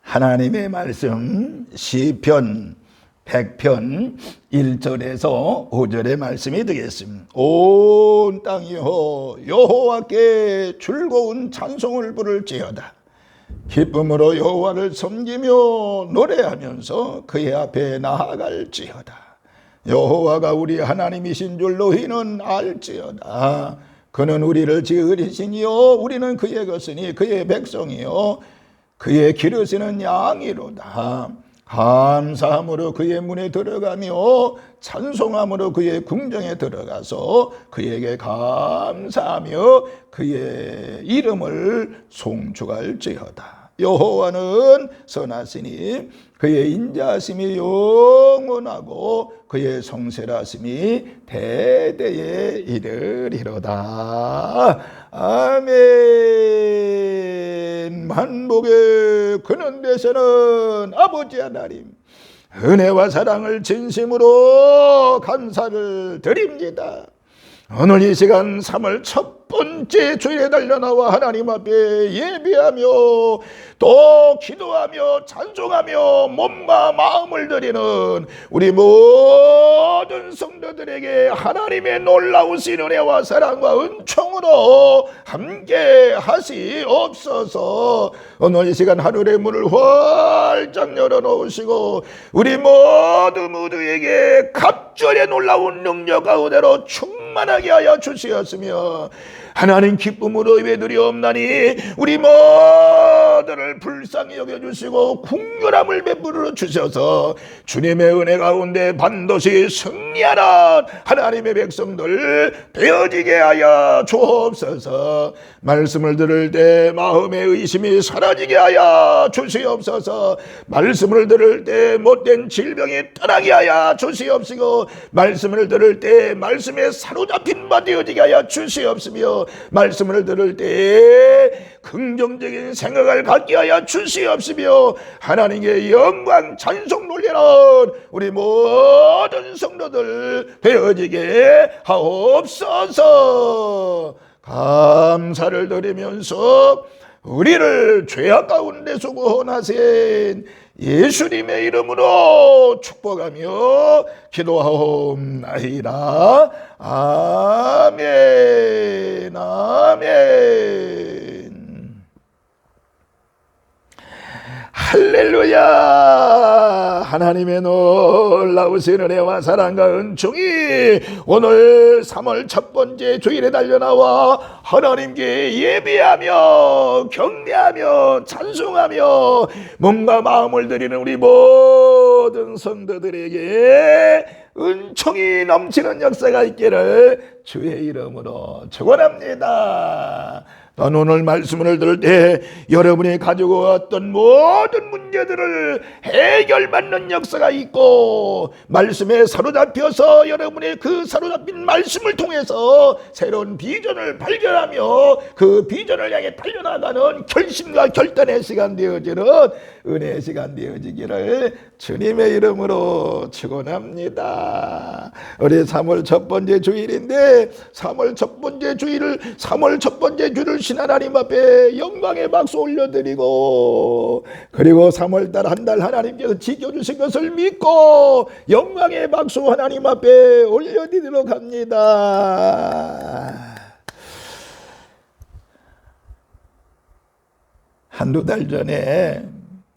하나님의 말씀 시편 100편 1절에서 5절의 말씀이 되겠습니다. 온 땅이여 여호와께 즐거운 찬송을 부를지어다. 기쁨으로 여호와를 섬기며 노래하면서 그의 앞에 나아갈지어다. 여호와가 우리 하나님이신 줄 너희는 알지어다. 그는 우리를 지으리시니요 우리는 그의 것이니 그의 백성이요 그의 기르시는 양이로다. 감사함으로 그의 문에 들어가며 찬송함으로 그의 궁정에 들어가서 그에게 감사하며 그의 이름을 송축할지어다. 여호와는 선하시니 그의 인자하심이 영원하고 그의 성실하심이 대대에 이르리로다. 아멘. 만복의 근원 되시는 아버지 하나님, 은혜와 사랑을 진심으로 감사를 드립니다. 오늘 이 시간 3월 첫 번째 주일에 달려나와 하나님 앞에 예배하며 또 기도하며 찬송하며 몸과 마음을 드리는 우리 모든 성도들에게 하나님의 놀라우신 은혜와 사랑과 은총으로 함께 하시옵소서. 오늘 이 시간 하늘의 문을 활짝 열어놓으시고 우리 모두에게 갑절의 놀라운 능력 가운데로 충만하게 하여 주시었으며 하나님 기쁨으로 예배드리옵나니 우리 모두를 불쌍히 여겨주시고 긍휼함을 베풀어 주셔서 주님의 은혜 가운데 반드시 승리하는 하나님의 백성들 되어지게 하여 주옵소서. 말씀을 들을 때 마음의 의심이 사라지게 하여 주시옵소서. 말씀을 들을 때 못된 질병이 떠나게 하여 주시옵시고 말씀을 들을 때 말씀에 사로잡힌 바 되어지게 하여 주시옵시며 말씀을 들을 때 긍정적인 생각을 갖게 하여 주시옵시며 하나님의 영광 찬송 놀리는 우리 모든 성도들 되어지게 하옵소서. 감사를 드리면서 우리를 죄악 가운데서 구원하신 예수님의 이름으로 축복하며 기도하옵나이다. 아멘. 아멘. 할렐루야. 하나님의 놀라우신 은혜와 사랑과 은총이 오늘 3월 첫 번째 주일에 달려나와 하나님께 예배하며 경배하며 찬송하며 몸과 마음을 드리는 우리 모든 성도들에게 은총이 넘치는 역사가 있기를 주의 이름으로 축원합니다. 난 오늘 말씀을 들을 때 여러분이 가지고 왔던 모든 문제들을 해결받는 역사가 있고 말씀에 사로잡혀서 여러분의 그 사로잡힌 말씀을 통해서 새로운 비전을 발견하며 그 비전을 향해 달려나가는 결심과 결단의 시간 되어지는 은혜의 시간 되어지기를 주님의 이름으로 축원합니다. 우리 3월 첫 번째 주일인데 3월 첫 번째 주일을 신 하나님 앞에 영광의 박수 올려드리고 그리고 3월달 한 달 하나님께서 지켜주신 것을 믿고 영광의 박수 하나님 앞에 올려드리도록 합니다. 한두 달 전에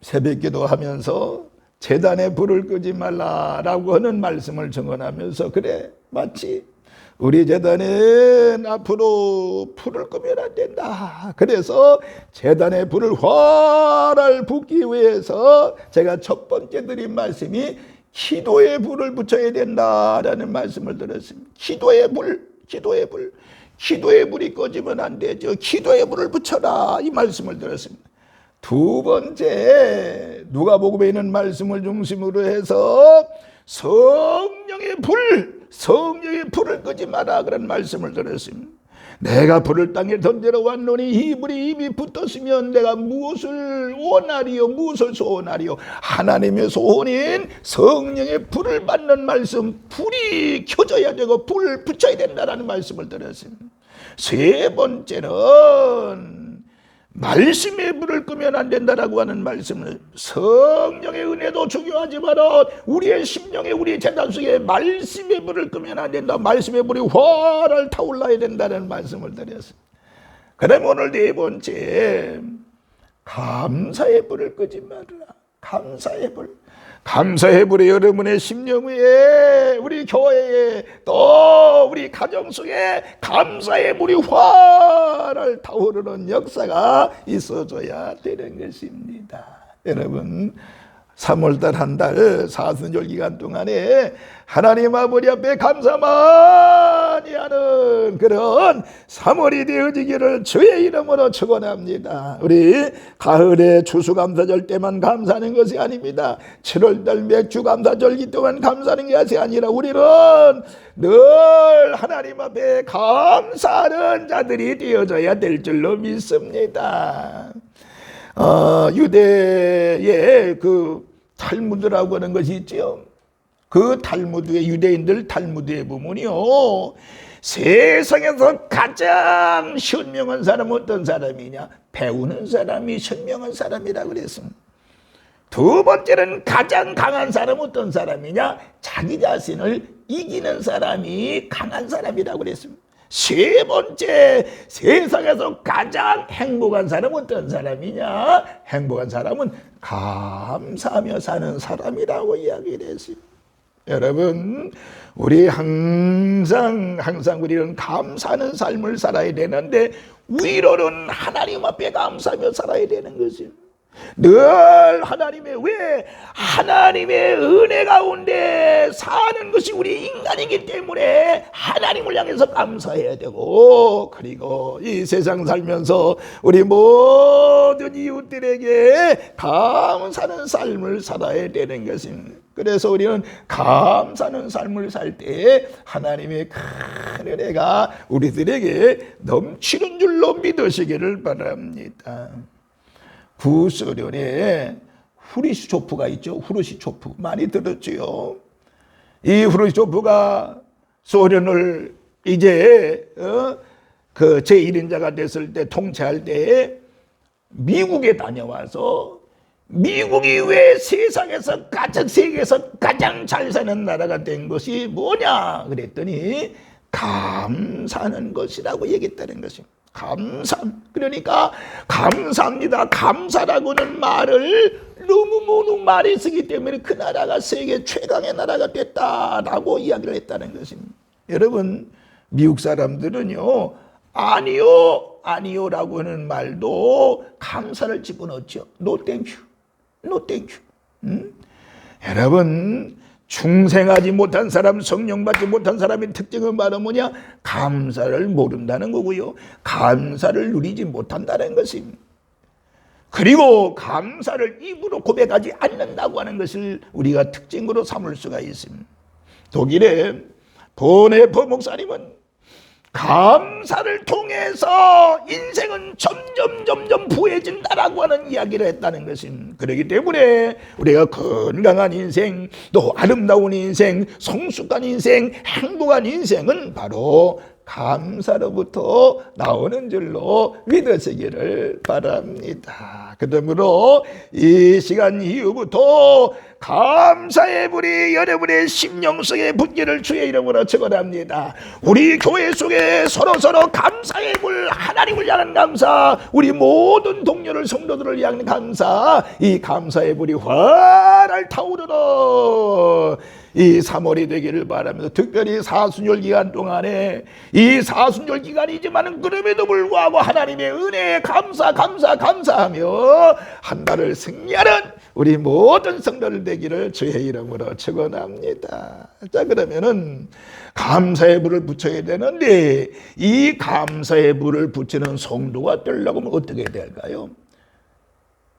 새벽기도 하면서 제단에 불을 끄지 말라라고 하는 말씀을 증언하면서 그래 마치 우리 제단은 앞으로 불을 끄면 안 된다. 그래서 제단에 불을 활활 붙기 위해서 제가 첫 번째 드린 말씀이 기도의 불을 붙여야 된다라는 말씀을 드렸습니다. 기도의 불이 꺼지면 안 되죠. 기도의 불을 붙여라 이 말씀을 드렸습니다. 두 번째 누가복음에 있는 말씀을 중심으로 해서 성령의 불을 끄지 마라 그런 말씀을 드렸습니다. 내가 불을 땅에 던지러 왔노니 이 불이 이미 붙었으면 내가 무엇을 소원하리요. 하나님의 소원인 성령의 불을 받는 말씀, 불이 켜져야 되고 불을 붙여야 된다는 말씀을 드렸습니다. 세 번째는 말씀의 불을 끄면 안 된다라고 하는 말씀을, 성령의 은혜도 중요하지만 우리의 심령에, 우리의 재단 속에 말씀의 불을 끄면 안 된다. 말씀의 불이 활활 타올라야 된다는 말씀을 드렸습니다. 그럼 오늘 네 번째, 감사의 불을 끄지 말라. 감사의 불. 감사의 불이 여러분의 심령 위에, 우리 교회에, 또 우리 가정 속에 감사의 불이 활활 타오르는 역사가 있어줘야 되는 것입니다. 여러분, 3월달 한 달 사순절 기간 동안에 하나님 아버지 앞에 감사 많이 하는 그런 3월이 되어지기를 주의 이름으로 축원합니다. 우리 가을에 추수감사절 때만 감사하는 것이 아닙니다. 7월달 맥주 감사절기 동안 감사하는 것이 아니라 우리는 늘 하나님 앞에 감사하는 자들이 되어져야 될 줄로 믿습니다. 유대의 그 탈무드라고 하는 것이 있죠. 그 탈무드의, 유대인들 탈무드에 보면요, 세상에서 가장 현명한 사람은 어떤 사람이냐? 배우는 사람이 현명한 사람이라고 그랬습니다. 두 번째는 가장 강한 사람은 어떤 사람이냐? 자기 자신을 이기는 사람이 강한 사람이라고 그랬습니다. 세 번째, 세상에서 가장 행복한 사람은 어떤 사람이냐? 행복한 사람은 감사하며 사는 사람이라고 이야기를 했어요. 여러분, 우리 항상 우리는 감사하는 삶을 살아야 되는데, 위로는 하나님 앞에 감사하며 살아야 되는 것이에요. 늘 하나님의 은혜 가운데 사는 것이 우리 인간이기 때문에 하나님을 향해서 감사해야 되고, 그리고 이 세상 살면서 우리 모든 이웃들에게 감사하는 삶을 살아야 되는 것입니다. 그래서 우리는 감사하는 삶을 살 때 하나님의 큰 은혜가 우리들에게 넘치는 줄로 믿으시기를 바랍니다. 구소련에 후르시초프가 있죠. 후르시초프 많이 들었지요. 이 후르시초프가 소련을 이제 그 제1인자가 됐을 때, 통치할 때 미국에 다녀와서 미국이 왜 세계에서 가장 잘 사는 나라가 된 것이 뭐냐 그랬더니 감사하는 것이라고 얘기했다는 것입니다. 그러니까 감사합니다, 감사라고는 말을 너무 많이 쓰기 때문에 그 나라가 세계 최강의 나라가 됐다라고 이야기를 했다는 것입니다. 여러분, 미국 사람들은요, 아니요라고 하는 말도 감사를 집어넣죠. No thank you. 여러분, 중생하지 못한 사람, 성령받지 못한 사람의 특징은 바로 뭐냐? 감사를 모른다는 거고요, 감사를 누리지 못한다는 것입니다. 그리고 감사를 입으로 고백하지 않는다고 하는 것을 우리가 특징으로 삼을 수가 있습니다. 독일의 보네퍼 목사님은 감사를 통해서 인생은 점점 부해진다라고 하는 이야기를 했다는 것입니다. 그렇기 때문에 우리가 건강한 인생, 또 아름다운 인생, 성숙한 인생, 행복한 인생은 바로 감사로부터 나오는 줄로 믿으시기를 바랍니다. 그러므로 이 시간 이후부터 감사의 불이 여러분의 심령 속에 붙기를 주의 이름으로 축원합니다. 우리 교회 속에 서로 감사의 불, 하나님을 향한 감사, 우리 모든 동료를, 성도들을 향한 감사, 이 감사의 불이 활활 타오르는 이 3월이 되기를 바라면서, 특별히 사순절 기간 동안에, 이 사순절 기간이지만 그럼에도 불구하고 하나님의 은혜에 감사하며 한 달을 승리하는 우리 모든 성도들 되기를 주의 이름으로 축원합니다. 자, 그러면은 감사의 불을 붙여야 되는데, 이 감사의 불을 붙이는 성도가 되려고 하면 어떻게 될까요?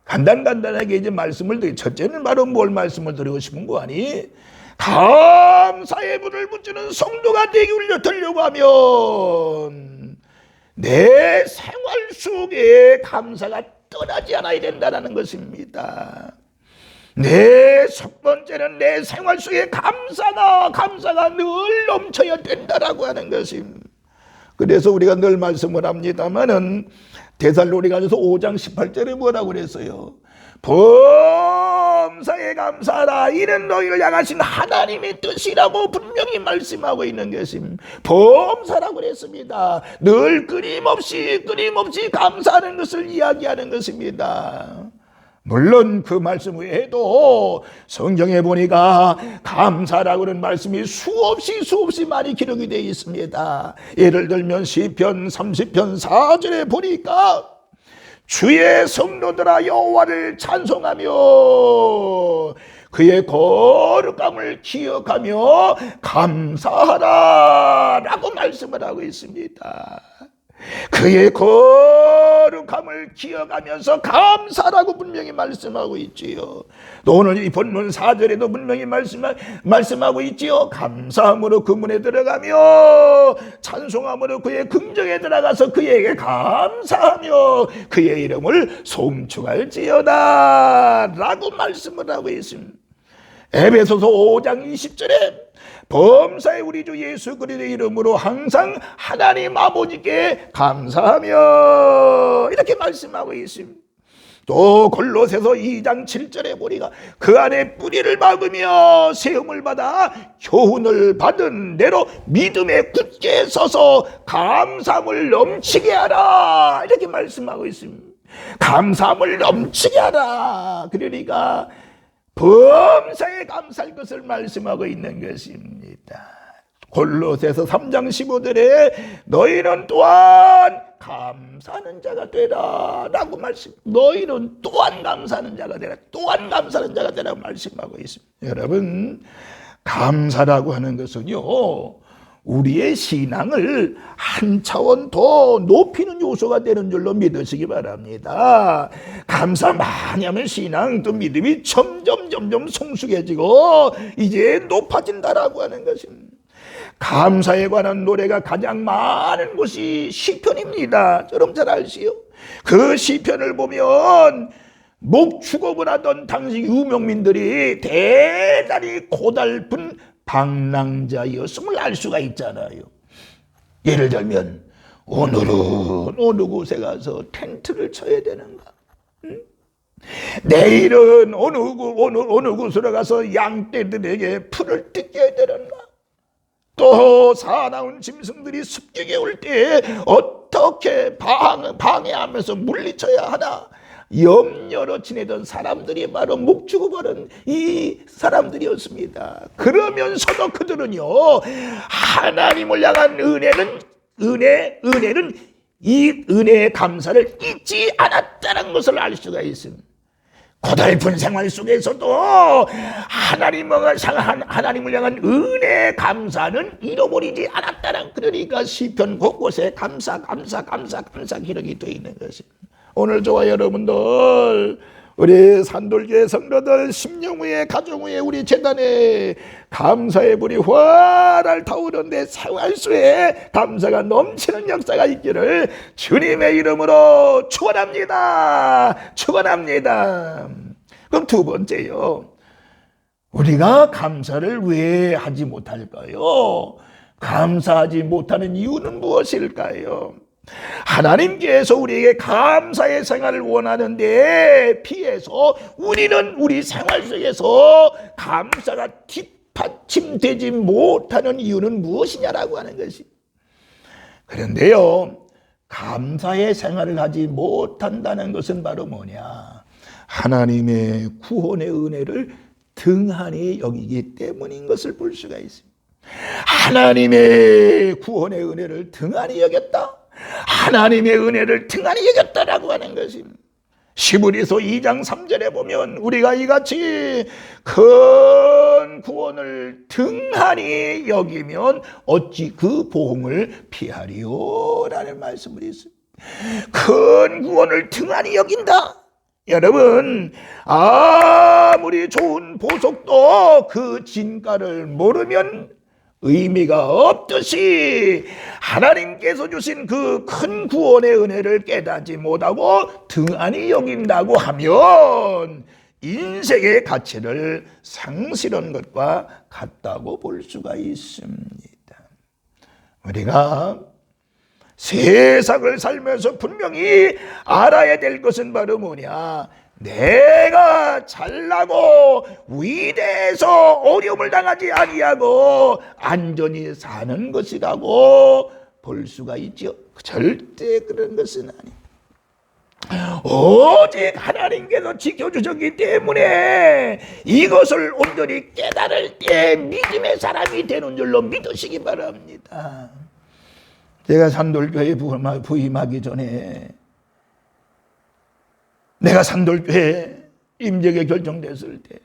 간단하게 이제 말씀을 드리, 첫째는 바로 뭘 말씀을 드리고 싶은 거 아니? 감사의 불을 붙이는 성도가 되려고 하면 내 생활 속에 감사가 떠나지 않아야 된다는 것입니다. 첫 번째는 내 생활 속에 감사가 늘 넘쳐야 된다라고 하는 것입니다. 그래서 우리가 늘 말씀을 합니다마는 데살로니가전서 5장 18절에 뭐라고 그랬어요? 범사에 감사하라. 이는 너희를 향하신 하나님의 뜻이라고 분명히 말씀하고 있는 것임. 범사라고 그랬습니다. 늘 끊임없이 감사하는 것을 이야기하는 것입니다. 물론 그 말씀 외에도 성경에 보니까 감사라고 하는 말씀이 수없이 많이 기록이 되어 있습니다. 예를 들면 시편 30편 4절에 보니까 주의 성도들아 여호와를 찬송하며 그의 거룩함을 기억하며 감사하라 라고 말씀을 하고 있습니다. 그의 거룩함을 기억하면서 감사라고 분명히 말씀하고 있지요. 또 오늘 이 본문 4절에도 분명히 말씀하고 있지요. 감사함으로 그 문에 들어가며 찬송함으로 그의 긍정에 들어가서 그에게 감사하며 그의 이름을 송축할지어다 라고 말씀을 하고 있습니다. 에베소서 5장 20절에 범사의 우리 주 예수 그리스도의 이름으로 항상 하나님 아버지께 감사하며 이렇게 말씀하고 있습니다. 또 골로새서 2장 7절에 보니까 그 안에 뿌리를 박으며 세움을 받아 교훈을 받은 대로 믿음에 굳게 서서 감사함을 넘치게 하라 이렇게 말씀하고 있습니다. 감사함을 넘치게 하라. 그러니까 범사에 감사할 것을 말씀하고 있는 것입니다. 골로새서 3장 15절에 너희는 또한 감사하는 자가 되라 라고 너희는 또한 감사하는 자가 되라, 또한 감사하는 자가 되라고 말씀하고 있습니다. 여러분, 감사라고 하는 것은요 우리의 신앙을 한 차원 더 높이는 요소가 되는 줄로 믿으시기 바랍니다. 감사 많이 하면 신앙 또 믿음이 점점 성숙해지고 이제 높아진다라고 하는 것입니다. 감사에 관한 노래가 가장 많은 곳이 시편입니다. 여러분 잘 아시요? 그 시편을 보면 목축업을 하던 당시 유명민들이 대단히 고달픈 방랑자였음을 알 수가 있잖아요. 예를 들면 오늘은 어느 곳에 가서 텐트를 쳐야 되는가? 내일은 어느 곳으로 가서 양떼들에게 풀을 뜯겨야 되는가? 또 사나운 짐승들이 습격에 올 때 어떻게 방해하면서 물리쳐야 하나? 염려로 지내던 사람들이 바로 목축업하는 이 사람들이었습니다. 그러면서도 그들은요 하나님을 향한 은혜는 이 은혜의 감사를 잊지 않았다는 것을 알 수가 있습니다. 고달픈 생활 속에서도 하나님을 향한 은혜의 감사는 잃어버리지 않았다는, 그러니까 시편 곳곳에 감사 기록이 되어 있는 것입니다. 오늘 저와 여러분들 우리 산돌교회 성도들 심령후에 가정후에 우리 재단에 감사의 불이 활활 타오르는데 생활 속에 감사가 넘치는 역사가 있기를 주님의 이름으로 축원합니다. 그럼 두 번째요, 우리가 감사를 왜 하지 못할까요? 감사하지 못하는 이유는 무엇일까요? 하나님께서 우리에게 감사의 생활을 원하는데 피해서 우리는 우리 생활 속에서 감사가 뒷받침되지 못하는 이유는 무엇이냐라고 하는 것이. 그런데요, 감사의 생활을 하지 못한다는 것은 바로 뭐냐? 하나님의 구원의 은혜를 등한히 여기기 때문인 것을 볼 수가 있습니다. 하나님의 구원의 은혜를 등한히 여겼다? 하나님의 은혜를 등한히 여겼다라고 하는 것입니다. 시브리서 2장 3절에 보면 우리가 이같이 큰 구원을 등한히 여기면 어찌 그 보응을 피하리요? 라는 말씀을 했습니다. 큰 구원을 등한히 여긴다. 여러분, 아무리 좋은 보석도 그 진가를 모르면 의미가 없듯이 하나님께서 주신 그 큰 구원의 은혜를 깨닫지 못하고 등한히 여긴다고 하면 인생의 가치를 상실한 것과 같다고 볼 수가 있습니다. 우리가 세상을 살면서 분명히 알아야 될 것은 바로 뭐냐? 내가 잘나고 위대해서 어려움을 당하지 아니하고 안전히 사는 것이라고 볼 수가 있죠. 절대 그런 것은 아닙니다. 오직 하나님께서 지켜주셨기 때문에 이것을 온전히 깨달을 때 믿음의 사람이 되는 줄로 믿으시기 바랍니다. 제가 산돌교회에 부임하기 전에, 내가 산돌교회 임직에 결정됐을 때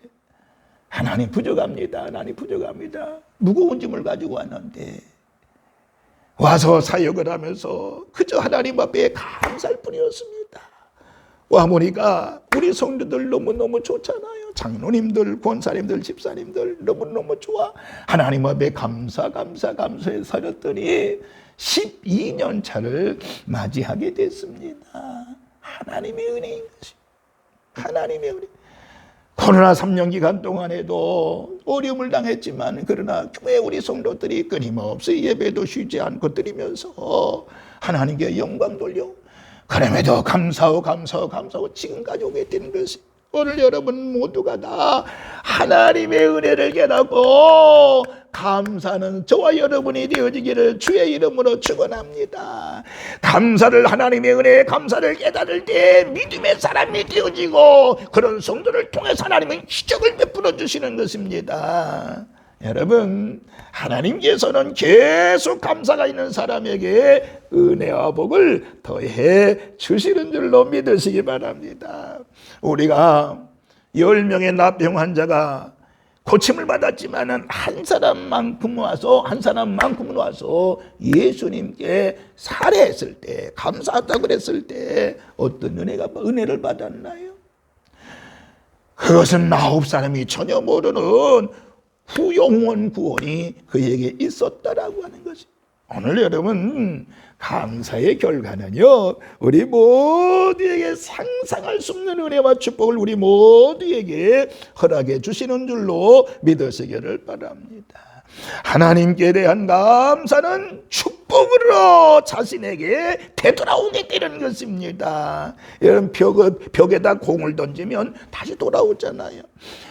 하나님 부족합니다. 하나님 부족합니다. 무거운 짐을 가지고 왔는데 와서 사역을 하면서 그저 하나님 앞에 감사할 뿐이었습니다. 와 보니까 우리 성도들 너무너무 좋잖아요. 장로님들, 권사님들, 집사님들 너무너무 좋아. 하나님 앞에 감사해 살았더니 12년 차를 맞이하게 됐습니다. 하나님의 은혜인 것이, 하나님의 은혜. 코로나 3년 기간 동안에도 어려움을 당했지만 그러나 교회 우리 성도들이 끊임없이 예배도 쉬지 않고 드리면서 하나님께 영광 돌려, 그럼에도 감사하고 지금까지 오게 되는 것이, 오늘 여러분 모두가 다 하나님의 은혜를 깨닫고 감사하는 저와 여러분이 되어지기를 주의 이름으로 축원합니다. 감사를, 하나님의 은혜에 감사를 깨달을 때 믿음의 사람이 되어지고 그런 성도를 통해서 하나님은 기적을 베풀어 주시는 것입니다. 여러분, 하나님께서는 계속 감사가 있는 사람에게 은혜와 복을 더해 주시는 줄로 믿으시기 바랍니다. 우리가 10명의 납병 환자가 고침을 받았지만은 한 사람만큼 와서 예수님께 살해했을 때, 감사하다고 그랬을 때 어떤 은혜를 받았나요? 그것은 9사람이 전혀 모르는 후영원 구원이 그에게 있었다라고 하는 것이. 오늘 여러분, 감사의 결과는요, 우리 모두에게 상상할 수 없는 은혜와 축복을 우리 모두에게 허락해 주시는 줄로 믿으시기를 바랍니다. 하나님께 대한 감사는 축복으로 자신에게 되돌아오게 되는 것입니다. 여러분, 벽에다 공을 던지면 다시 돌아오잖아요.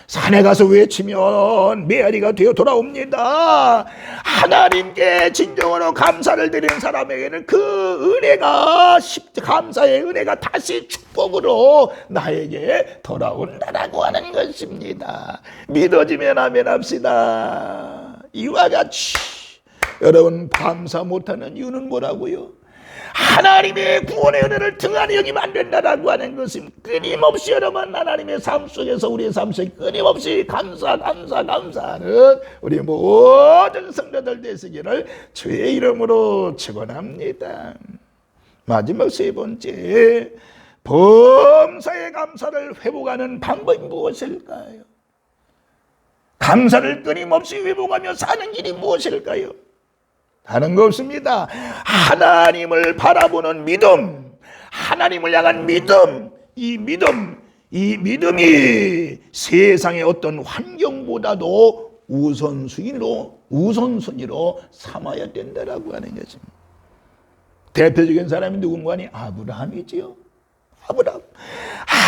산에 가서 외치면 메아리가 되어 돌아옵니다. 하나님께 진정으로 감사를 드리는 사람에게는 그 은혜가, 감사의 은혜가 다시 축복으로 나에게 돌아온다라고 하는 것입니다. 믿어지면 아멘 합시다. 이와 같이 여러분, 감사 못하는 이유는 뭐라고요? 하나님의 구원의 은혜를 등한히 여기면 안 된다라고 하는 것은, 끊임없이 여러분 하나님의 삶 속에서, 우리의 삶 속에 끊임없이 감사하는 우리 모든 성도들 되시기를 주의 이름으로 축원합니다. 마지막 세 번째, 범사의 감사를 회복하는 방법이 무엇일까요? 감사를 끊임없이 회복하며 사는 길이 무엇일까요? 다른 거 없습니다. 하나님을 바라보는 믿음, 하나님을 향한 믿음, 이 믿음이 세상의 어떤 환경보다도 우선순위로 삼아야 된다라고 하는 것입니다. 대표적인 사람이 누군가니 아브라함이지요.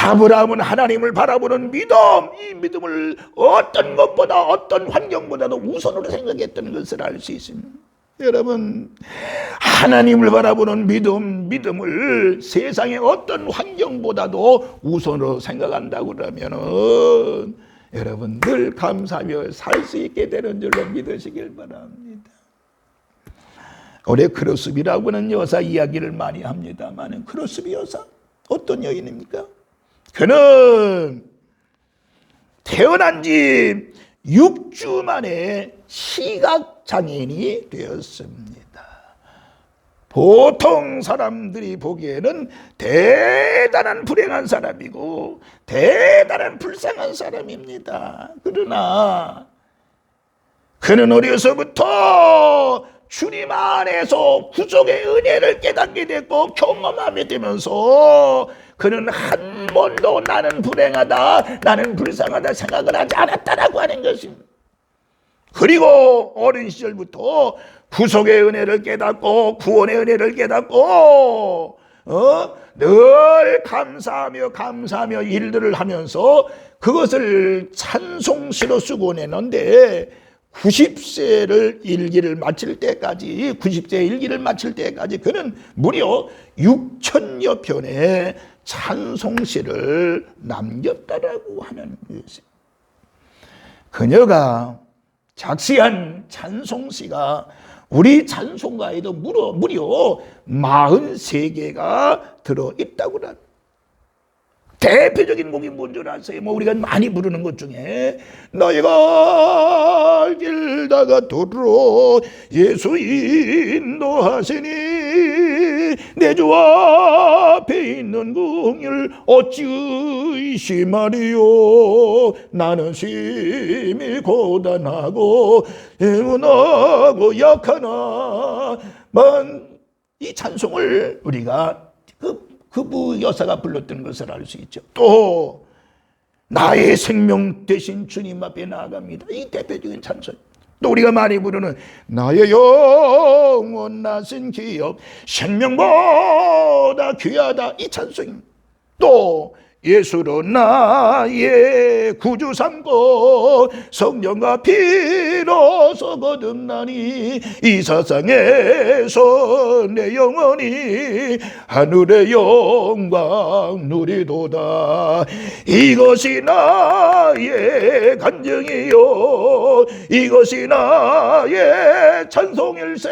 아브라함은 하나님을 바라보는 믿음, 이 믿음을 어떤 것보다, 어떤 환경보다도 우선으로 생각했던 것을 알 수 있습니다. 여러분, 하나님을 바라보는 믿음을 세상의 어떤 환경보다도 우선으로 생각한다고 그러면은 여러분 늘 감사하며 살 수 있게 되는 줄로 믿으시길 바랍니다. 올해 크로스비라고 하는 여사 이야기를 많이 합니다만, 크로스비 여사 어떤 여인입니까? 그는 태어난 지 6주 만에 시각장애인이 되었습니다. 보통 사람들이 보기에는 대단한 불행한 사람이고 대단한 불쌍한 사람입니다. 그러나 그는 어려서부터 주님 안에서 구속의 은혜를 깨닫게 됐고 경험하게 되면서 그는 한 번도 나는 불행하다, 나는 불쌍하다 생각을 하지 않았다라고 하는 것입니다. 그리고 어린 시절부터 구속의 은혜를 깨닫고 구원의 은혜를 깨닫고 늘 감사하며 일들을 하면서 그것을 찬송시로 쓰고 내는데 90세의 일기를 마칠 때까지 그는 무려 6천여 편의 찬송시를 남겼다라고 하는 것이에요. 그녀가 작시한 찬송시가 우리 찬송가에도 무려 43개가 들어있다고 합니다. 대표적인 곡이 뭔 줄 아세요? 우리가 많이 부르는 것 중에 너희가 길다가 도로 예수 인도하시니 내 주 앞에 있는 궁을 어찌 의심하리요. 나는 심히 고단하고 애원하고 약하나만. 이 찬송을 우리가 그 여사가 불렀던 것을 알 수 있죠. 또 나의 생명 되신 주님 앞에 나아갑니다. 이 대표적인 찬송. 또 우리가 많이 부르는 나의 영원 나신 기업 생명보다 귀하다, 이 찬송입니다. 또 예수로 나의 구주 삼고 성령과 피로서 거듭나니 이 세상에서 내 영혼이 하늘의 영광 누리도다. 이것이 나의 간증이요 이것이 나의 찬송일세.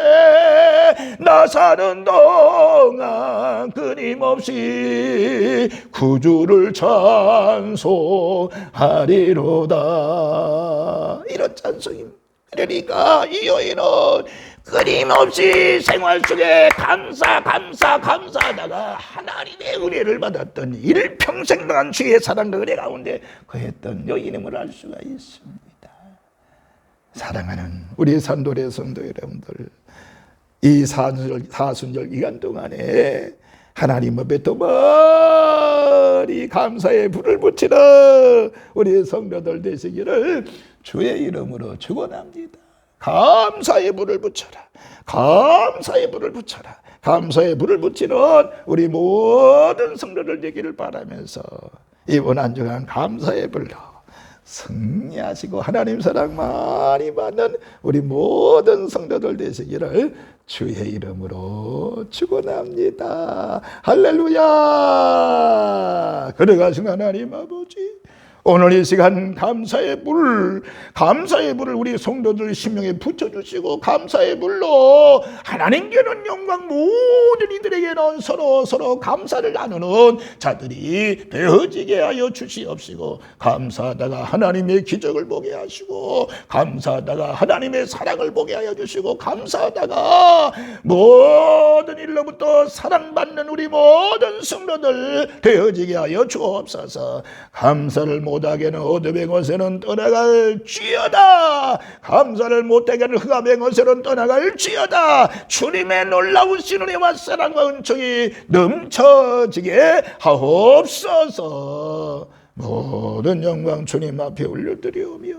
나 사는 동안 끊임없이 구주를 찬송하리로다. 이런 찬송입니다. 그러니까 이 여인은 끊임없이 생활 속에 감사하다가 하나님의 은혜를 받았던 일평생 당한 주의 사랑과 은혜 가운데 거했던 여인임을 알 수가 있습니다. 사랑하는 우리 산도의 성도 여러분들, 이 사순절 기간 동안에 하나님 앞에 더 많이 감사의 불을 붙이는 우리 성도들 되시기를 주의 이름으로 축원합니다. 감사의 불을 붙여라. 감사의 불을 붙여라. 감사의 불을 붙이는 우리 모든 성도들 되기를 바라면서 이번 한 주간 감사의 불로 승리하시고 하나님 사랑 많이 받는 우리 모든 성도들 되시기를 주의 이름으로 축원합니다. 할렐루야. 걸어가신 하나님 아버지, 오늘 이 시간 감사의 불을 우리 성도들 심령에 붙여주시고 감사의 불로 하나님께는 영광, 모든 이들에게는 서로 감사를 나누는 자들이 되어지게 하여 주시옵시고, 감사하다가 하나님의 기적을 보게 하시고, 감사하다가 하나님의 사랑을 보게 하여 주시고, 감사하다가 모든 일로부터 사랑받는 우리 모든 성도들 되어지게 하여 주옵소서. 감사를 못하게는 어둠의 곳에는 떠나갈지어다. 감사를 못하게는 흑암의 곳에는 떠나갈지어다. 주님의 놀라운 신은혜와 사랑과 은총이 넘쳐지게 하옵소서. 모든 영광 주님 앞에 올려드리오며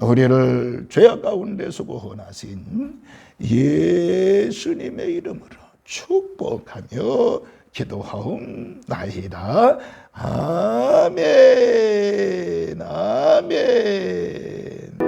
우리를 죄악 가운데서 구원하신 예수님의 이름으로 축복하며 기도하옵나이다. 아멘. 아멘.